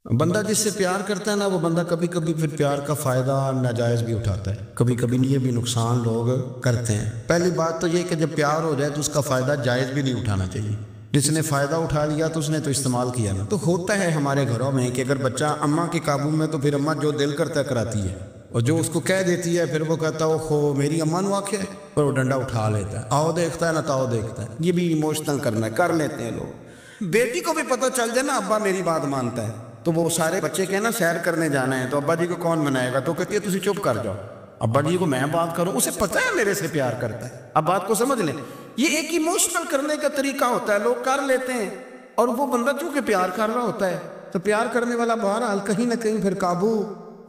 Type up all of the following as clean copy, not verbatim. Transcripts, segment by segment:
بندہ جس سے پیار کرتا ہے نا، وہ بندہ کبھی کبھی پھر پیار کا فائدہ ناجائز بھی اٹھاتا ہے، کبھی کبھی یہ بھی نقصان لوگ کرتے ہیں۔ پہلی بات تو یہ کہ جب پیار ہو جائے تو اس کا فائدہ جائز بھی نہیں اٹھانا چاہیے۔ جس نے فائدہ اٹھا لیا تو اس نے تو استعمال کیا نا۔ تو ہوتا ہے ہمارے گھروں میں کہ اگر بچہ اماں کے قابو میں تو پھر اماں جو دل کرتا ہے کراتی ہے، اور جو اس کو کہہ دیتی ہے پھر وہ کہتا ہے خو میری اماں نے آکھے، پر وہ ڈنڈا اٹھا لیتا ہے، آؤ دیکھتا ہے نہ تاؤ دیکھتا ہے۔ یہ بھی ایموشنل کرنا ہے، کر لیتے ہیں لوگ۔ بیٹی کو بھی پتہ چل جائے نا ابا میری بات مانتا ہے، تو وہ سارے بچے کہنا سیر کرنے جانا ہے تو ابا جی کو کون منائے گا، تو کہتی ہے تسی چپ کر جاؤ، ابا جی کو میں بات کروں، اسے پتہ ہے میرے سے پیار کرتا ہے۔ اب بات کو سمجھ لیں، یہ ایک ایموشنل کرنے کا طریقہ ہوتا ہے، لوگ کر لیتے ہیں، اور وہ بندہ چونکہ پیار کر رہا ہوتا ہے تو پیار کرنے والا بہرحال کہیں نہ کہیں پھر قابو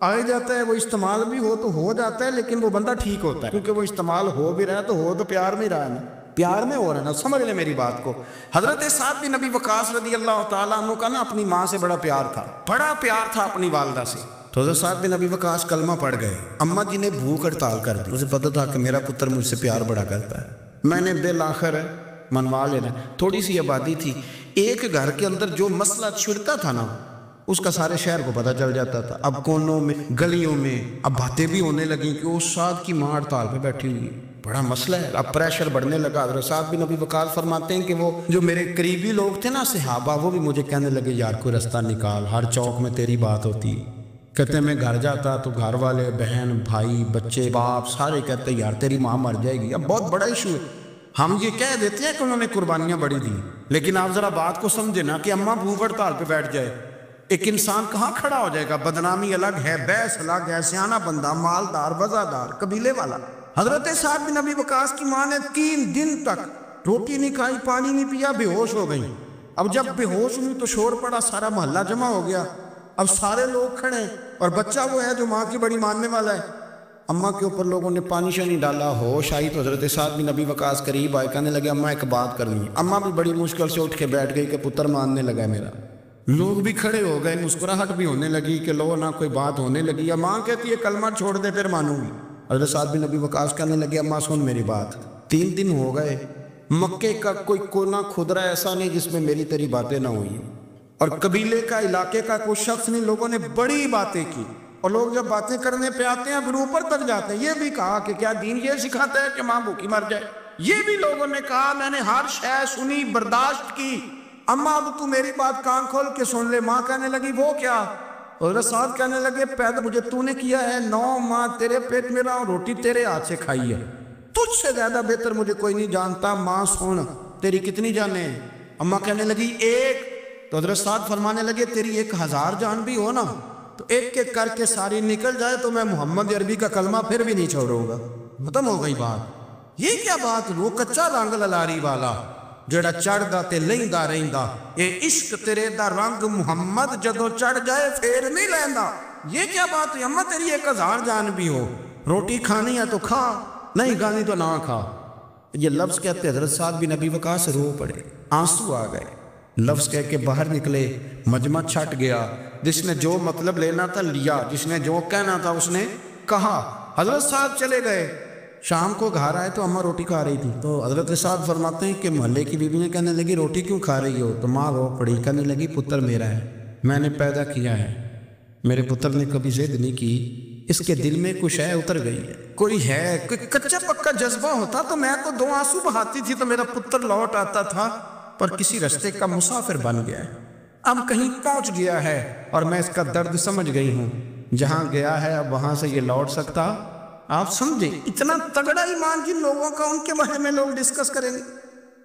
آئے جاتا ہے۔ وہ استعمال بھی ہو تو ہو جاتا ہے، لیکن وہ بندہ ٹھیک ہوتا ہے، کیونکہ وہ استعمال ہو بھی رہا ہے تو ہو تو پیار میں رہا ہے نا، پیار میں ہو رہا ہے نا۔ سمجھ لیں میری بات کو۔ حضرت سعد بن نبی وقاص رضی اللہ تعالیٰ عنہ کا نا اپنی ماں سے بڑا پیار تھا، بڑا پیار تھا اپنی والدہ سے۔ تو حضرت سعد بن نبی وقاص کلمہ پڑھ گئے، اماں جی نے بھوک ہڑتال کر دی، اسے پتہ تھا کہ میرا پتر مجھ سے پیار بڑا کرتا ہے، میں نے بالآخر منوا لینا۔ تھوڑی سی آبادی تھی، ایک گھر کے اندر جو مسئلہ چھڑتا تھا نا اس کا سارے شہر کو پتہ چل جاتا تھا۔ اب کونوں میں گلیوں میں اب باتیں بھی ہونے لگیں کہ وہ سعد کی ماں ہڑتال پہ بیٹھی ہوئی ہے، بڑا مسئلہ ہے۔ اب پریشر بڑھنے لگا۔ حضرت سعد بن نبی وقاص فرماتے ہیں کہ وہ جو میرے قریبی لوگ تھے نا صحابہ، وہ بھی مجھے کہنے لگے یار کوئی رستہ نکال، ہر چوک میں تیری بات ہوتی۔ کہتے ہیں میں گھر جاتا تو گھر والے بہن بھائی بچے باپ سارے کہتے ہیں یار تیری ماں مر جائے گی۔ اب بہت بڑا ایشو ہے، ہم یہ کہہ دیتے ہیں کہ انہوں نے قربانیاں بڑی دی، لیکن آپ ذرا بات کو سمجھے نا کہ اماں بھوک ہڑتال پہ بیٹھ جائے، ایک انسان کہاں کھڑا ہو جائے گا؟ بدنامی الگ ہے، بحث الگ ہے، سیانہ بندہ مالدار وزادار قبیلے والا۔ حضرت سعد بن نبی وقاص کی ماں نے 3 دن تک روٹی نہیں کھائی، پانی نہیں پیا، بے ہوش ہو گئی۔ اب جب بے ہوش ہوئی تو شور پڑا، سارا محلہ جمع ہو گیا، اب سارے لوگ کھڑے اور بچہ وہ ہے جو ماں کی بڑی ماننے والا ہے۔ اماں کے اوپر لوگوں نے پانی شانی ڈالا، ہوش آئی تو حضرت سعد بن نبی وقاص قریب آئے، کہنے لگے اماں ایک بات کرنی ہے۔ اماں بھی بڑی مشکل سے اٹھ کے بیٹھ گئی کہ پتر ماننے لگا ہے میرا۔ لوگ بھی کھڑے ہو گئے، مسکراہٹ بھی ہونے لگی کہ لو نہ کوئی بات ہونے لگی۔ اماں کہتی ہے کلمہ چھوڑ دے پھر مانوں گی۔ حضرت سعد بن نبی وقاص کہنے لگے اماں سن میری بات، 3 دن ہو گئے، مکے کا کوئی کونا کھدرا ایسا نہیں جس میں میری تیری باتیں نہ ہوئی، اور قبیلے کا علاقے کا کوئی شخص نہیں، لوگوں نے بڑی باتیں کی، اور لوگ جب باتیں کرنے پہ آتے ہیں پھر اوپر تک جاتے ہیں۔ یہ بھی کہا کہ کیا دین یہ سکھاتا ہے کہ ماں بھوکی مر جائے؟ یہ بھی لوگوں نے کہا میں نے ہر شے سنی برداشت کی، اماں اب تو میری بات کان کھول کے سن لے۔ ماں کہنے لگی وہ کیا؟ حضرت سعد کہنے لگے پیدا مجھے تو نے کیا ہے، 9 ماہ تیرے پیٹ میں رہا، روٹی تیرے ہاتھ سے کھائی ہے، تجھ سے زیادہ بہتر مجھے کوئی نہیں جانتا۔ ماں سن تیری کتنی جانیں ہیں؟ اماں کہنے لگی 1۔ تو حضرت سعد فرمانے لگے تیری 1000 جان بھی ہو نا تو ایک ایک کر کے ساری نکل جائے تو میں محمد عربی کا کلمہ پھر بھی نہیں چھوڑوں گا۔ ختم ہو گئی بات۔ یہ کیا بات؟ وہ کچا رنگ للاری والا جڑا چڑھدا تے لیندا رہندا، اے عشق تیرے دا رنگ محمد جدوں چڑھ جائے پھر نہیں لیندا۔ یہ کیا بات ہے؟ اماں تیری 1000 جان بھی ہو، روٹی کھانی ہے تو کھا، نہیں کھانی تو نہ کھا۔ یہ لفظ کہتے حضرت سعد بن نبی وقاص رو پڑے، آنسو آ گئے، لفظ کہہ کے باہر نکلے، مجمع چھٹ گیا، جس نے جو مطلب لینا تھا لیا، جس نے جو کہنا تھا اس نے کہا۔ حضرت صاحب چلے گئے، شام کو گھر آئے تو اماں روٹی کھا رہی تھی، تو حضرت صاحب فرماتے ہیں کہ محلے کی بیویاں کہنے لگی روٹی کیوں کھا رہی ہو؟ تو ماں رو پڑی، کہنے لگی پتر میرا ہے، میں نے پیدا کیا ہے، میرے پتر نے کبھی ضد نہیں کی، اس کے دل میں کچھ ہے اتر گئی ہے، کوئی کچا پکا جذبہ ہوتا تو میں تو 2 آنسو بہاتی تھی تو میرا پتر لوٹ آتا تھا، پر کسی رستے کا مسافر بن گیا ہے، اب کہیں پہنچ گیا ہے اور میں اس کا درد سمجھ گئی ہوں، جہاں گیا ہے اب وہاں سے یہ لوٹ سکتا۔ آپ سمجھیں اتنا تگڑا ایمان جن لوگوں کا، ان کے بارے میں لوگ ڈسکس کریں گے۔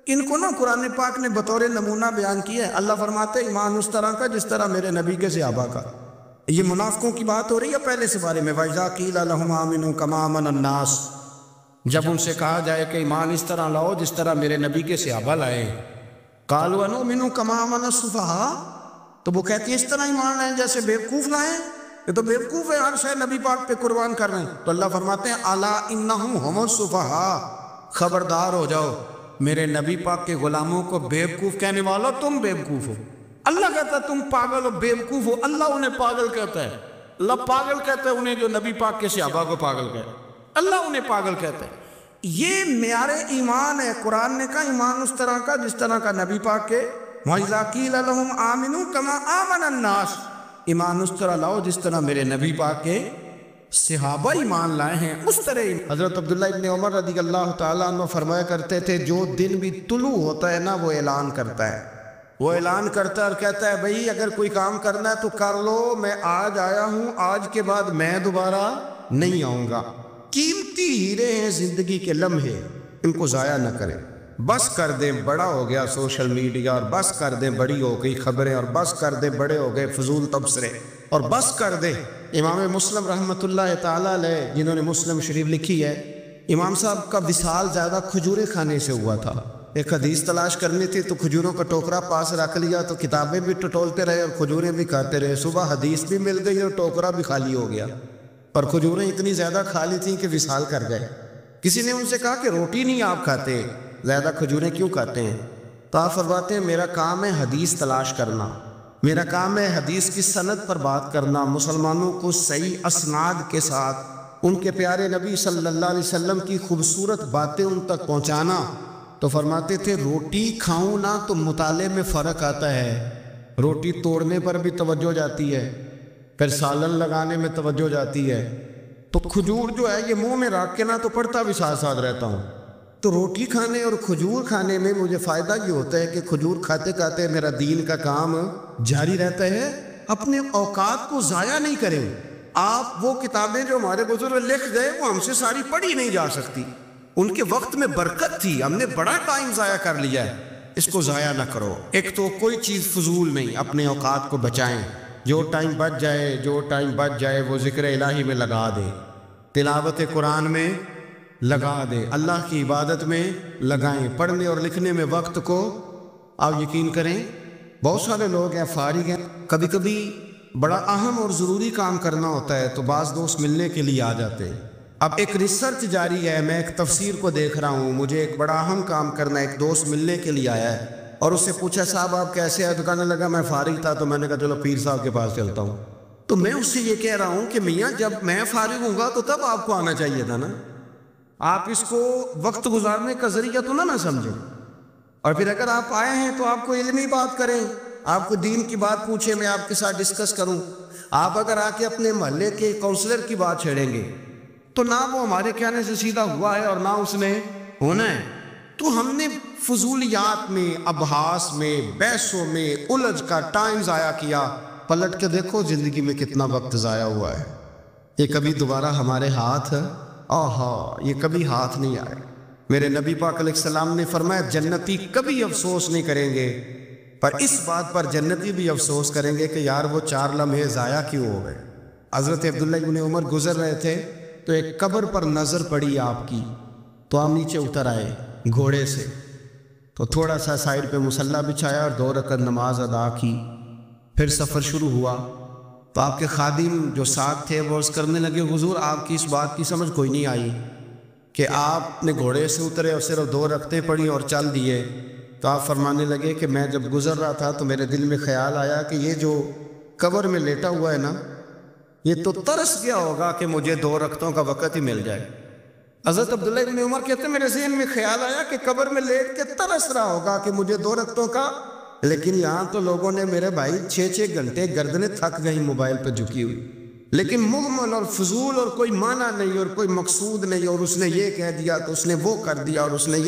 ان کو نا قرآن پاک نے بطور نمونہ بیان کیا ہے۔ اللہ فرماتے ہیں ایمان اس طرح کا جس طرح میرے نبی کے صحابہ کا۔ یہ منافقوں کی بات ہو رہی ہے پہلے سے بارے میں، وَإِذَا قِيلَ لَهُمْ آمِنُوا كَمَا آمَنَ النَّاسُ، جب ان سے کہا جائے کہ ایمان اس طرح لاؤ جس طرح میرے نبی کے صحابہ لائے، قَالُوا أَنُؤْمِنُ كَمَا آمَنَ السُّفَهَاءُ، تو وہ کہتی ہیں اس طرح ایمان لائیں جیسے بیوقوف لائیں، یہ تو بیوقوف ہے، ہر شے نبی پاک پہ قربان کر رہے ہیں۔ تو اللہ فرماتے ہیں الا انہم ہم السفہاء، خبردار ہو جاؤ میرے نبی پاک کے غلاموں کو بیوقوف کہنے والو تم بیوقوف ہو۔ اللہ کہتا ہے تم پاگل ہو، بیوقوف ہو، اللہ انہیں پاگل کہتا ہے، اللہ پاگل کہتا ہے انہیں جو نبی پاک کے صحابہ کو پاگل کہتا ہے، اللہ انہیں پاگل کہتا ہے۔ یہ معیار ایمان ہے، قرآن نے کہا ایمان اس طرح کا جس طرح کا نبی پاک کے۔ وَإِذَا قِيلَ لَهُمْ آمِنُوا كَمَا آمَنَ النَّاسُ، ایمان اس طرح لاؤ جس طرح میرے نبی پاک کے صحابہ ایمان لائے ہیں، اس طرح۔ حضرت عبداللہ ابن عمر رضی اللہ تعالیٰ عنہ فرمایا کرتے تھے جو دن بھی طلوع ہوتا ہے نا وہ اعلان کرتا ہے، وہ اعلان کرتا ہے اور کہتا ہے بھئی اگر کوئی کام کرنا ہے تو کر لو، میں آج آیا ہوں، آج کے بعد میں دوبارہ نہیں آؤں گا۔ قیمتی ہیرے ہیں زندگی کے لمحے، ان کو ضائع نہ کریں۔ بس کر دیں بڑا ہو گیا سوشل میڈیا، اور بس کر دیں بڑی ہو گئی خبریں، اور بس کر دیں بڑے ہو گئے فضول تبصرے، اور بس کر دیں۔ امام مسلم رحمۃ اللہ تعالیٰ علیہ جنہوں نے مسلم شریف لکھی ہے، امام صاحب کا وصال زیادہ کھجوریں کھانے سے ہوا تھا۔ ایک حدیث تلاش کرنی تھی تو کھجوروں کا ٹوکرا پاس رکھ لیا تو کتابیں بھی ٹٹولتے رہے اور کھجوریں بھی کھاتے رہے۔ صبح حدیث بھی مل گئی اور ٹوکرا بھی خالی ہو گیا، اور کھجوریں اتنی زیادہ کھا لی تھیں کہ وصال کر گئے۔ کسی نے ان سے کہا کہ روٹی نہیں آپ کھاتے، زیادہ کھجوریں کیوں کھاتے ہیں؟ تو آپ فرماتے ہیں میرا کام ہے حدیث تلاش کرنا، میرا کام ہے حدیث کی سند پر بات کرنا، مسلمانوں کو صحیح اسناد کے ساتھ ان کے پیارے نبی صلی اللہ علیہ وسلم کی خوبصورت باتیں ان تک پہنچانا۔ تو فرماتے تھے روٹی کھاؤں نہ تو مطالعے میں فرق آتا ہے، روٹی توڑنے پر بھی توجہ جاتی ہے، پھر سالن لگانے میں توجہ جاتی ہے، تو کھجور جو ہے یہ منہ میں رکھ کے نہ تو پڑھتا بھی ساتھ ساتھ رہتا ہوں۔ تو روٹی کھانے اور کھجور کھانے میں مجھے فائدہ یہ ہوتا ہے کہ کھجور کھاتے کھاتے میرا دین کا کام جاری رہتا ہے۔ اپنے اوقات کو ضائع نہیں کریں۔ آپ وہ کتابیں جو ہمارے بزرگ لکھ گئے وہ ہم سے ساری پڑھی نہیں جا سکتی، ان کے وقت میں برکت تھی، ہم نے بڑا ٹائم ضائع کر لیا ہے، اس کو ضائع نہ کرو۔ ایک تو کوئی چیز فضول نہیں، اپنے اوقات کو بچائیں، جو ٹائم بچ جائے وہ ذکر الہی میں لگا دیں، تلاوت قرآن میں لگا دیں، اللہ کی عبادت میں لگائیں، پڑھنے اور لکھنے میں وقت کو آپ یقین کریں بہت سارے لوگ ہیں فارغ ہیں، کبھی کبھی بڑا اہم اور ضروری کام کرنا ہوتا ہے تو بعض دوست ملنے کے لیے آ جاتے ہیں۔ اب ایک ریسرچ جاری ہے، میں ایک تفسیر کو دیکھ رہا ہوں، مجھے ایک بڑا اہم کام کرنا ہے، ایک دوست ملنے کے لیے آیا ہے اور اس سے پوچھا صاحب آپ کیسے ہیں؟ تو کہنے لگا میں فارغ تھا، تو میں نے کہا چلو پیر صاحب کے پاس چلتا ہوں۔ تو میں اس سے یہ کہہ رہا ہوں کہ میاں جب میں فارغ ہوں گا تو تب آپ کو آنا چاہیے تھا نا، آپ اس کو وقت گزارنے کا ذریعہ تو نہ سمجھیں، اور پھر اگر آپ آئے ہیں تو آپ کو علمی بات کریں، آپ کو دین کی بات پوچھیں، میں آپ کے ساتھ ڈسکس کروں۔ آپ اگر آ کے اپنے محلے کے کونسلر کی بات چھیڑیں گے تو نہ وہ ہمارے کہنے سے سیدھا ہوا ہے اور نہ اس نے ہونا ہے۔ تو ہم نے فضولیات میں، ابحاث میں، بحثوں میں الجھ کا ٹائم ضائع کیا۔ پلٹ کے دیکھو زندگی میں کتنا وقت ضائع ہوا ہے، یہ کبھی دوبارہ ہمارے ہاتھ یہ کبھی ہاتھ نہیں آئے۔ میرے نبی پاک علیہ السلام نے فرمایا جنتی کبھی افسوس نہیں کریں گے، پر اس بات پر جنتی بھی افسوس کریں گے کہ یار وہ 4 لمحے ضائع کیوں ہو گئے۔ حضرت عبداللہ ابن عمر گزر رہے تھے تو ایک قبر پر نظر پڑی آپ کی، تو آپ نیچے اتر آئے گھوڑے سے، تو تھوڑا سا سائڈ پہ مصلی بچھایا اور 2 رکعت نماز ادا کی، پھر سفر شروع ہوا۔ تو آپ کے خادم جو ساتھ تھے وہ عرض کرنے لگے حضور آپ کی اس بات کی سمجھ کوئی نہیں آئی کہ آپ نے گھوڑے سے اترے اور صرف 2 رکعتیں پڑھی اور چل دیے۔ تو آپ فرمانے لگے کہ میں جب گزر رہا تھا تو میرے دل میں خیال آیا کہ یہ جو قبر میں لیٹا ہوا ہے نا، یہ تو ترس گیا ہوگا کہ مجھے 2 رکعتوں کا وقت ہی مل جائے۔ حضرت عبداللہ ابن عمر کہتے ہیں میرے ذہن میں خیال آیا کہ قبر میں لیٹ کے ترس رہا ہوگا کہ مجھے 2 رکعتوں کا، لیکن یہاں تو لوگوں نے میرے بھائی 6 گھنٹے گردنیں تھک گئی موبائل پہ جھکی ہوئی، لیکن مغمل اور فضول اور کوئی معنی نہیں اور کوئی مقصود نہیں، اور اس نے یہ کہہ دیا تو اس نے وہ کر دیا، اور اس نے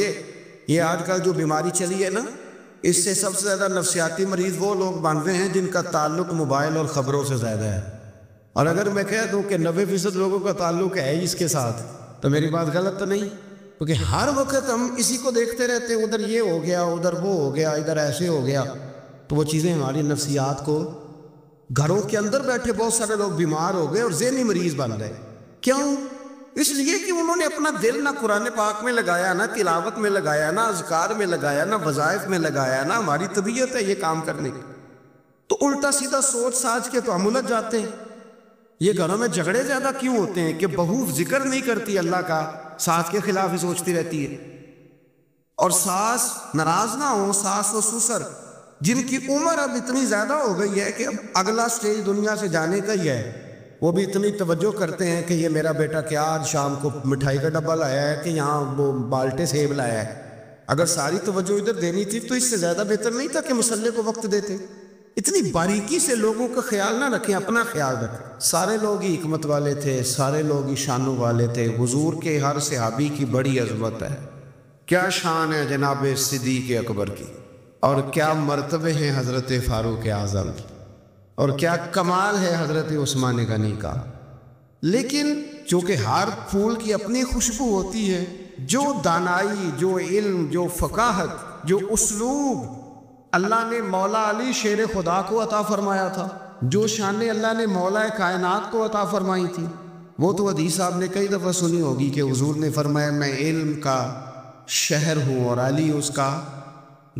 یہ آج کل جو بیماری چلی ہے نا، اس سے سب سے زیادہ نفسیاتی مریض وہ لوگ بن رہے ہیں جن کا تعلق موبائل اور خبروں سے زیادہ ہے۔ اور اگر میں کہہ دوں کہ 90% لوگوں کا تعلق ہے اس کے ساتھ تو میری بات غلط تو نہیں، کیونکہ ہر وقت ہم اسی کو دیکھتے رہتے ہیں، ادھر یہ ہو گیا، ادھر وہ ہو گیا، ادھر ایسے ہو گیا، تو وہ چیزیں ہماری نفسیات کو، گھروں کے اندر بیٹھے بہت سارے لوگ بیمار ہو گئے اور ذہنی مریض بن گئے۔ کیوں؟ اس لیے کہ انہوں نے اپنا دل نہ قرآن پاک میں لگایا، نہ تلاوت میں لگایا، نہ اذکار میں لگایا، نہ وظائف میں لگایا، نہ ہماری طبیعت ہے یہ کام کرنے کی، تو الٹا سیدھا سوچ ساچ کے تو ہم الجھ جاتے ہیں۔ یہ گھروں میں جھگڑے زیادہ کیوں ہوتے ہیں کہ بہو ذکر نہیں کرتی اللہ کا، ساس کے خلاف ہی سوچتی رہتی ہے، اور ساس ناراض نہ ہو، ساس و سسر جن کی عمر اب اتنی زیادہ ہو گئی ہے کہ اب اگلا سٹیج دنیا سے جانے کا ہی ہے، وہ بھی اتنی توجہ کرتے ہیں کہ یہ میرا بیٹا کیا آج شام کو مٹھائی کا ڈبہ لایا ہے کہ یہاں وہ بالٹے سیب لایا ہے۔ اگر ساری توجہ ادھر دینی تھی تو اس سے زیادہ بہتر نہیں تھا کہ مصلی کو وقت دیتے۔ اتنی باریکی سے لوگوں کا خیال نہ رکھیں، اپنا خیال رکھیں۔ سارے لوگ ہی حکمت والے تھے، سارے لوگ ہی شانوں والے تھے، حضور کے ہر صحابی کی بڑی عظمت ہے۔ کیا شان ہے جناب صدیق اکبر کی، اور کیا مرتبے ہیں حضرت فاروق اعظم کی، اور کیا کمال ہے حضرت عثمان غنی کا۔ لیکن چونکہ ہر پھول کی اپنی خوشبو ہوتی ہے، جو دانائی، جو علم، جو فقاہت، جو اسلوب اللہ نے مولا علی شیر خدا کو عطا فرمایا تھا، جو شانیں اللہ نے مولا کائنات کو عطا فرمائی تھی، وہ تو حدیث آپ نے کئی دفعہ سنی ہوگی کہ حضور نے فرمایا میں علم کا شہر ہوں اور علی اس کا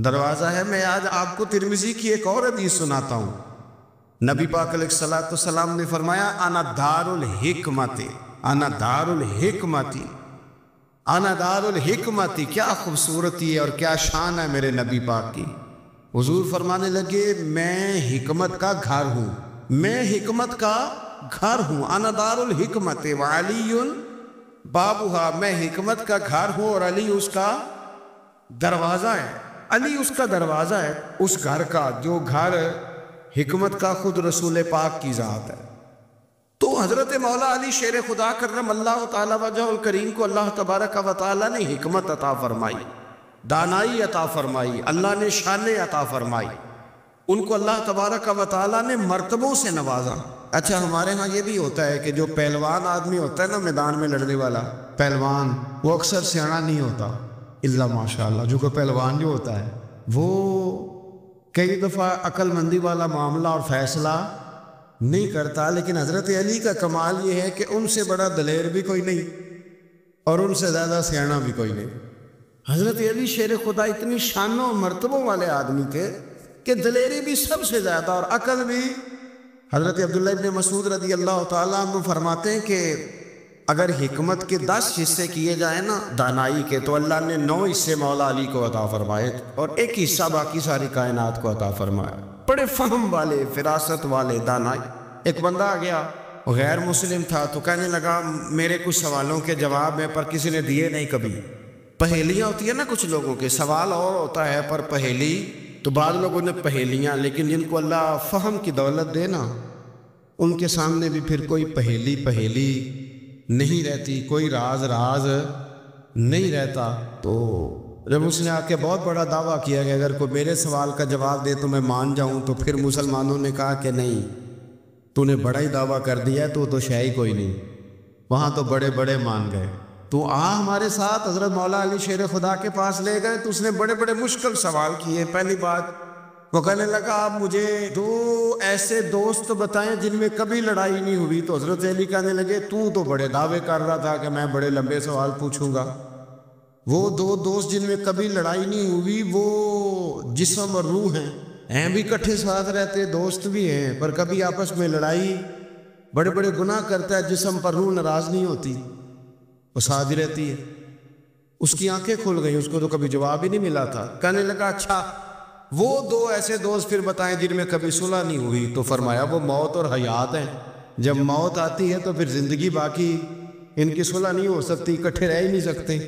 دروازہ ہے۔ میں آج آپ کو ترمذی کی ایک اور حدیث سناتا ہوں۔ نبی پاک علیہ الصلوۃ والسلام نے فرمایا انا دار الحکمت، انا دار الحکمت، انا دار الحکمت۔ کیا خوبصورتی ہے اور کیا شان ہے میرے نبی پاک کی۔ حضور فرمانے لگے میں حکمت کا گھر ہوں، میں حکمت کا گھر ہوں، انا دار الحکمت وعلی بابھا، میں حکمت کا گھر ہوں اور علی اس کا دروازہ ہے، علی اس کا دروازہ ہے، اس گھر کا جو گھر حکمت کا خود رسول پاک کی ذات ہے۔ تو حضرت مولا علی شیر خدا کرم اللہ تعالی وجہ الکریم کو اللہ تبارک و تعالی نے حکمت عطا فرمائی، دانائی عطا فرمائی، اللہ نے شانیں عطا فرمائی، ان کو اللہ تبارک و تعالی نے مرتبوں سے نوازا۔ اچھا ہمارے ہاں یہ بھی ہوتا ہے کہ جو پہلوان آدمی ہوتا ہے نا میدان میں لڑنے والا پہلوان، وہ اکثر سیاںا نہیں ہوتا الا ماشاءاللہ۔ جو کوئی پہلوان جو ہوتا ہے وہ کئی دفعہ عقل مندی والا معاملہ اور فیصلہ نہیں کرتا، لیکن حضرت علی کا کمال یہ ہے کہ ان سے بڑا دلیر بھی کوئی نہیں اور ان سے زیادہ سیاںا بھی کوئی نہیں۔ حضرت علی شیر خدا اتنی شانوں اور مرتبوں والے آدمی تھے کہ دلیری بھی سب سے زیادہ اور عقل بھی۔ حضرت عبداللہ ابن مسعود رضی اللہ تعالیٰ عنہ فرماتے ہیں کہ اگر حکمت کے 10 حصے کیے جائیں نا دانائی کے، تو اللہ نے 9 حصے مولا علی کو عطا فرمائے اور 1 حصہ باقی ساری کائنات کو عطا فرمایا۔ بڑے فہم والے، فراست والے، دانائی۔ ایک بندہ آ گیا، وہ غیر مسلم تھا، تو کہنے لگا میرے کچھ سوالوں کے جواب ہیں پر کسی نے دیے نہیں کبھی۔ پہیلیاں ہوتی ہیں نا کچھ لوگوں کے، سوال اور ہوتا ہے پر پہیلی تو بعض لوگوں نے پہیلیاں، لیکن جن کو اللہ فہم کی دولت دے نا ان کے سامنے بھی پھر کوئی پہیلی نہیں رہتی، کوئی راز نہیں رہتا۔ تو جب اس نے آ کے بہت بڑا دعویٰ کیا کہ اگر کوئی میرے سوال کا جواب دے تو میں مان جاؤں، تو پھر مسلمانوں نے کہا کہ نہیں، تو نے بڑا ہی دعویٰ کر دیا ہے، تو شے ہی کوئی نہیں۔ وہاں تو بڑے مان گئے۔ تو ہمارے ساتھ حضرت مولا علی شیر خدا کے پاس لے گئے تو اس نے بڑے مشکل سوال کیے۔ پہلی بات وہ کہنے لگا آپ مجھے 2 ایسے دوست بتائیں جن میں کبھی لڑائی نہیں ہوئی۔ تو حضرت علی کہنے لگے تو بڑے دعوے کر رہا تھا کہ میں بڑے لمبے سوال پوچھوں گا۔ وہ 2 دوست جن میں کبھی لڑائی نہیں ہوئی وہ جسم اور روح ہیں بھی اکٹھے ساتھ رہتے، دوست بھی ہیں، پر کبھی آپس میں لڑائی، بڑے گناہ کرتا ہے جسم، پر روح ناراض نہیں ہوتی، وہ ساتھ ہی رہتی ہے۔ اس کی آنکھیں کھل گئیں، اس کو تو کبھی جواب ہی نہیں ملا تھا۔ کہنے لگا اچھا وہ 2 ایسے دوست پھر بتائیں جن میں کبھی صلح نہیں ہوئی۔ تو فرمایا وہ موت اور حیات ہیں، جب موت آتی ہے تو پھر زندگی باقی، ان کی صلح نہیں ہو سکتی، اکٹھے رہ ہی نہیں سکتے۔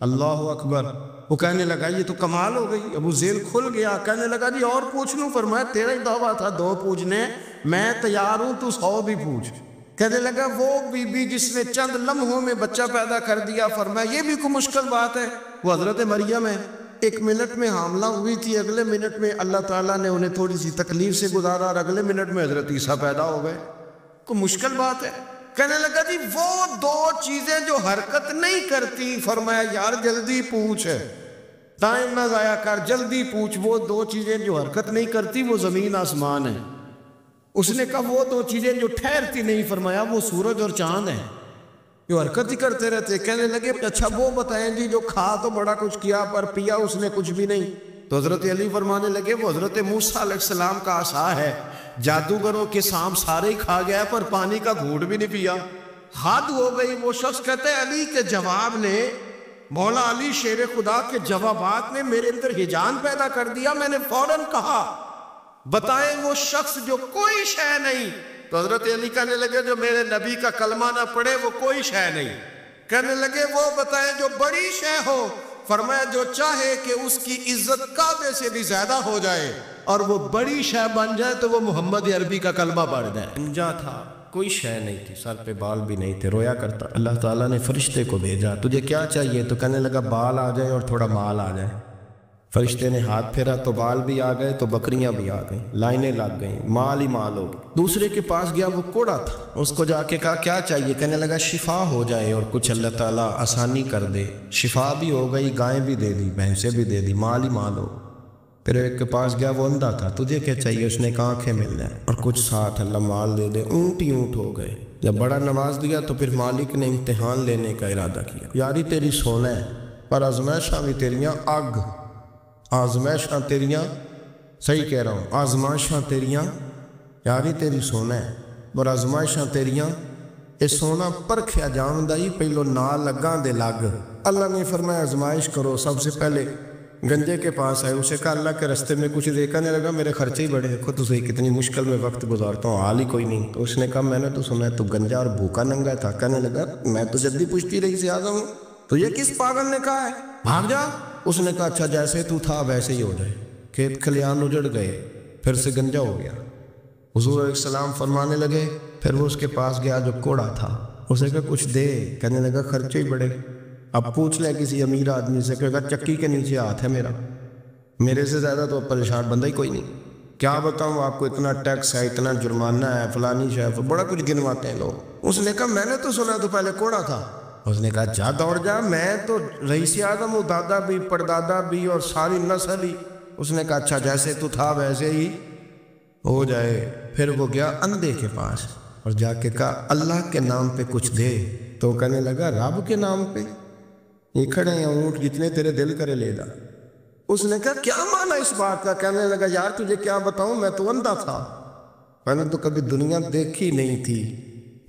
اللہ اکبر۔ وہ کہنے لگا یہ تو کمال ہو گئی، ابو ذیل کھل گیا، کہنے لگا جی اور پوچھ لوں؟ فرمایا تیرا ہی دعویٰ تھا 2 پوچھنے، میں تیار ہوں، تو 100 بھی پوچھ۔ کہنے لگا وہ بی بی جس نے چند لمحوں میں بچہ پیدا کر دیا، فرمایا یہ بھی کوئی مشکل بات ہے؟ وہ حضرت مریم ہے، 1 منٹ میں حاملہ ہوئی تھی، اگلے منٹ میں اللہ تعالیٰ نے انہیں تھوڑی سی تکلیف سے گزارا اور اگلے منٹ میں حضرت عیسیٰ پیدا ہو گئے، کوئی مشکل بات ہے؟ کہنے لگا جی وہ 2 چیزیں جو حرکت نہیں کرتی، فرمایا یار جلدی پوچھ، ٹائم نہ ضائع کر، جلدی پوچھ۔ وہ 2 چیزیں جو حرکت نہیں کرتی وہ زمین آسمان ہے۔ اس نے کہا وہ 2 چیزیں جو ٹھہرتی نہیں، فرمایا وہ سورج اور چاند ہیں، جو حرکت ہی کرتے رہتے۔ کہنے لگے اچھا وہ بتائیں جی جو کھا تو بڑا کچھ کیا پر پیا اس نے کچھ بھی نہیں۔ تو حضرت علی فرمانے لگے وہ حضرت موسیٰ علیہ السلام کا عصا ہے، جادوگروں کے سانپ سارے ہی کھا گیا پر پانی کا گھونٹ بھی نہیں پیا۔ حد ہو گئی۔ وہ شخص کہتے ہیں علی کے جواب نے، مولا علی شیر خدا کے جوابات نے میرے اندر ہیجان پیدا کر دیا۔ میں نے فوراً کہا بتائیں وہ شخص جو کوئی شے نہیں۔ تو حضرت علی کہنے لگے جو میرے نبی کا کلمہ نہ پڑھے وہ کوئی شے نہیں۔ کہنے لگے وہ بتائیں جو بڑی شے ہو، فرمایا جو چاہے کہ اس کی عزت کعبے سے بھی زیادہ ہو جائے اور وہ بڑی شے بن جائے تو وہ محمد عربی کا کلمہ پڑھ جائے۔ انجا تھا، کوئی شے نہیں تھی، سر پہ بال بھی نہیں تھے، رویا کرتا۔ اللہ تعالیٰ نے فرشتے کو بھیجا، تجھے کیا چاہیے؟ تو کہنے لگا بال آ جائے اور تھوڑا مال آ جائے۔ فرشتے نے ہاتھ پھیرا تو بال بھی آ گئے تو بکریاں بھی آ گئیں، لائنیں لگ گئیں، مال ہی مال ہو گئی۔ دوسرے کے پاس گیا، وہ کوڑا تھا، اس کو جا کے کہا کیا چاہیے؟ کہنے لگا شفا ہو جائے اور کچھ اللہ تعالیٰ آسانی کر دے۔ شفا بھی ہو گئی، گائیں بھی دے دی، بھینسیں بھی دے دی، مال ہی مال ہو۔ پھر ایک کے پاس گیا، وہ اندھا تھا، تجھے کیا چاہیے؟ اس نے کہا آنکھیں مل جائیں اور کچھ ساتھ اللہ مال دے دے۔ اونٹ ہی اونٹ ہو گئے۔ جب بڑا نواز دیا تو پھر مالک نے امتحان لینے کا ارادہ کیا، یاری تیری سونا ہے پر آزمائشاں بھی تیریاں آگ، آزمائشاں تیریاں، صحیح کہہ رہا ہوں، آزمائشاں تیریاں، یاری تیری سونا ہے پر آزمائشاں تیریاں، یہ سونا پرکھیا جاندہ ہی پہلو نال لگاں دے لگ۔ اللہ نے فرمایا آزمائش کرو۔ سب سے پہلے گنجے کے پاس آئے، اسے کہا اللہ کے رستے میں کچھ دے، کہنے لگا میرے خرچے ہی بڑے، دیکھو تو صحیح کتنی مشکل میں وقت گزارتا ہوں، حال ہی کوئی نہیں۔ تو اس نے کہا میں نے تو سنا ہے تو گنجا اور بھوکا ننگا تھا۔ کہنے لگا میں تو جدی پوچھتی رہی سے اعظم ہوں، تو یہ کس پاگل نے کہا ہے بھاگ جا؟ اس نے کہا اچھا جیسے تو تھا ویسے ہی ہو جائے۔ کھیت کھلیان اجڑ گئے، پھر سے گنجا ہو گیا۔ حضور علیہ السلام فرمانے لگے، پھر وہ اس کے پاس گیا جو کوڑا تھا، اسے کہا کچھ دے، کہنے لگا خرچے ہی بڑے۔ اب پوچھ لے کسی امیر آدمی سے، کہے گا چکی کے نیچے ہاتھ ہے میرا، میرے سے زیادہ تو پریشان بندہ ہی کوئی نہیں، کیا بتاؤں آپ کو، اتنا ٹیکس ہے، اتنا جرمانہ ہے، فلانی شے، بڑا کچھ گنواتے ہیں لوگ۔ اس نے کہا میں نے تو سنا تو پہلے کوڑا تھا۔ اس نے کہا جا دوڑ جا، میں تو رئیس اعظم ہوں، دادا بھی پردادا بھی اور ساری نسل ہی۔ اس نے کہا اچھا جیسے تو تھا ویسے ہی ہو جائے۔ پھر وہ گیا اندھے کے پاس اور جا کے کہا اللہ کے نام پہ کچھ دے۔ تو کہنے لگا رب کے نام پہ؟ یہ کھڑے ہیں اونٹ، جتنے تیرے دل کرے لے دا۔ اس نے کہا کیا معنی اس بات کا؟ کہنے لگا یار تجھے کیا بتاؤں، میں تو اندھا تھا، میں نے تو کبھی دنیا دیکھی نہیں تھی،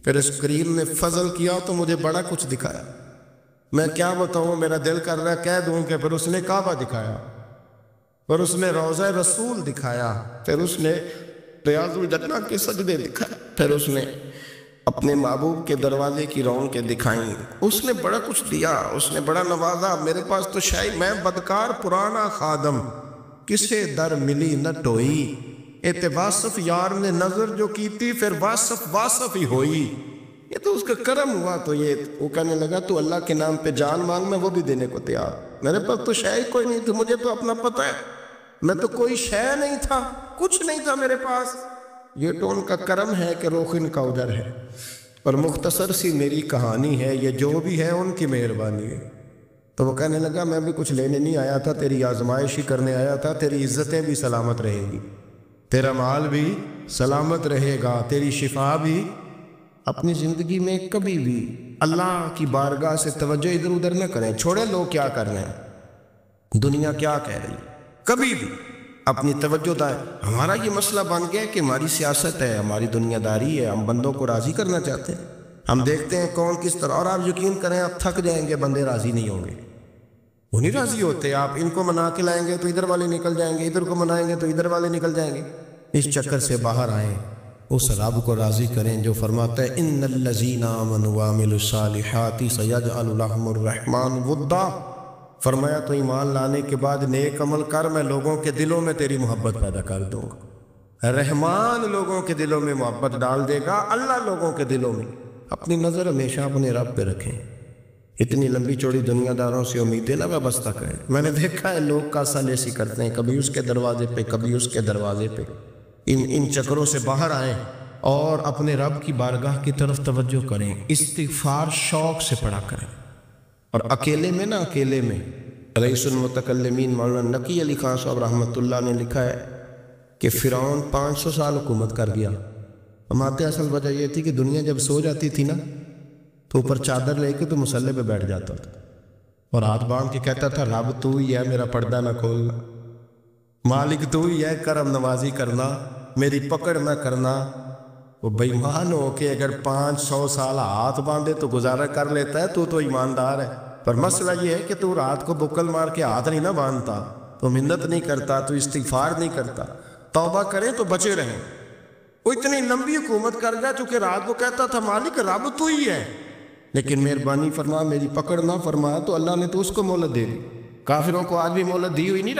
پھر اس کریم نے فضل کیا تو مجھے بڑا کچھ دکھایا، میں کیا بتاؤں، میرا دل کر رہا ہے کہہ دوں کہ پھر اس نے کعبہ دکھایا، پھر اس نے روضہ رسول دکھایا، پھر اس نے ریاض الجنہ کے سجدے دکھائے، پھر اس نے اپنے محبوب کے دروازے کی رونقیں دکھائیں۔ اس نے بڑا کچھ دیا، اس نے بڑا نوازا۔ میرے پاس تو شاید میں بدکار پرانا خادم، کسے در ملی نہ ٹوئی، اعتباصف یار نے نظر جو کی تھی پھر واصف ہی ہوئی۔ یہ تو اس کا کرم ہوا۔ تو یہ وہ کہنے لگا تو اللہ کے نام پہ جان مانگ، میں وہ بھی دینے کو تیار، میرے پاس تو شاید کوئی نہیں تھی، مجھے تو اپنا پتہ ہے، میں تو کوئی شے نہیں تھا، کچھ نہیں تھا میرے پاس۔ یہ تو ان کا کرم ہے کہ روخن کا اجر ہے، اور مختصر سی میری کہانی ہے، یہ جو بھی ہے ان کی مہربانی ہے۔ تو وہ کہنے لگا میں بھی کچھ لینے نہیں آیا تھا، تیری آزمائش ہی کرنے آیا تھا، تیری عزتیں بھی سلامت رہے گی، تیرا مال بھی سلامت رہے گا، تیری شفا بھی۔ اپنی زندگی میں کبھی بھی اللہ کی بارگاہ سے توجہ ادھر ادھر نہ کریں، چھوڑے لوگ کیا کر رہے ہیں، دنیا کیا کہہ رہی، کبھی بھی اپنی توجہ دائیں۔ ہمارا یہ مسئلہ بن گیا کہ ہماری سیاست ہے، ہماری دنیا داری ہے، ہم بندوں کو راضی کرنا چاہتے ہیں، ہم دیکھتے ہیں کون کس طرح، اور آپ یقین کریں آپ تھک جائیں گے، بندے راضی نہیں ہوں گے، وہ نہیں راضی ہوتے۔ آپ ان کو منا کے لائیں گے تو ادھر والے نکل جائیں گے، ادھر کو منائیں گے تو ادھر والے نکل جائیں گے۔ اس چکر سے باہر آئیں، اس رب کو راضی کریں جو فرماتا ہے ان الذین آمنوا وعملوا الصالحات سیجعل لهم الرحمن ودا۔ فرمایا تو ایمان لانے کے بعد نیک عمل کر، میں لوگوں کے دلوں میں تیری محبت پیدا کر دوں گا۔ رحمان لوگوں کے دلوں میں محبت ڈال دے گا، اللہ لوگوں کے دلوں میں۔ اپنی نظر ہمیشہ اپنے رب پہ رکھیں، اتنی لمبی چوڑی دنیا داروں سے امیدیں نہ وابستہ کریں۔ میں نے دیکھا ہے لوگ کاسا لیسی کرتے ہیں، کبھی اس کے دروازے پہ کبھی اس کے دروازے پہ۔ ان چکروں سے باہر آئیں اور اپنے رب کی بارگاہ کی طرف توجہ کریں، استغفار شوق سے پڑھا کریں، اور اکیلے میں نہ، اکیلے میں۔ رئیس المتکلمین مولانا نقی علی خان صاحب رحمۃ اللہ نے لکھا ہے کہ فرعون 500 سال حکومت کر گیا۔ ہمارے اصل وجہ یہ تھی کہ دنیا جب سو جاتی تھی نا تو اوپر چادر لے کے تو مسلح پہ بیٹھ جاتا تھا اور ہاتھ باندھ کے کہتا تھا رب تو ہی ہے، میرا پردہ نہ کھولنا، مالک تو ہی ہے، کرم نوازی کرنا، میری پکڑ نہ کرنا۔ وہ بے ایمان ہو کے اگر 500 سال ہاتھ باندھے تو گزارا کر لیتا ہے، تو ایماندار ہے۔ پر مسئلہ یہ ہے کہ تو رات کو بکل مار کے ہاتھ نہیں نہ باندھتا، تو منت نہیں کرتا، تو استغفار نہیں کرتا، توبہ کریں تو بچے رہیں۔ وہ اتنی لمبی حکومت کر گیا چونکہ رات کو کہتا تھا مالک رب تو ہی ہے، لیکن مہربانی فرما، میری پکڑ نہ فرما، تو اللہ نے تو اس کو مہلت دے دی۔ کافروں کو آج بھی مہلت دی ہوئی نہیں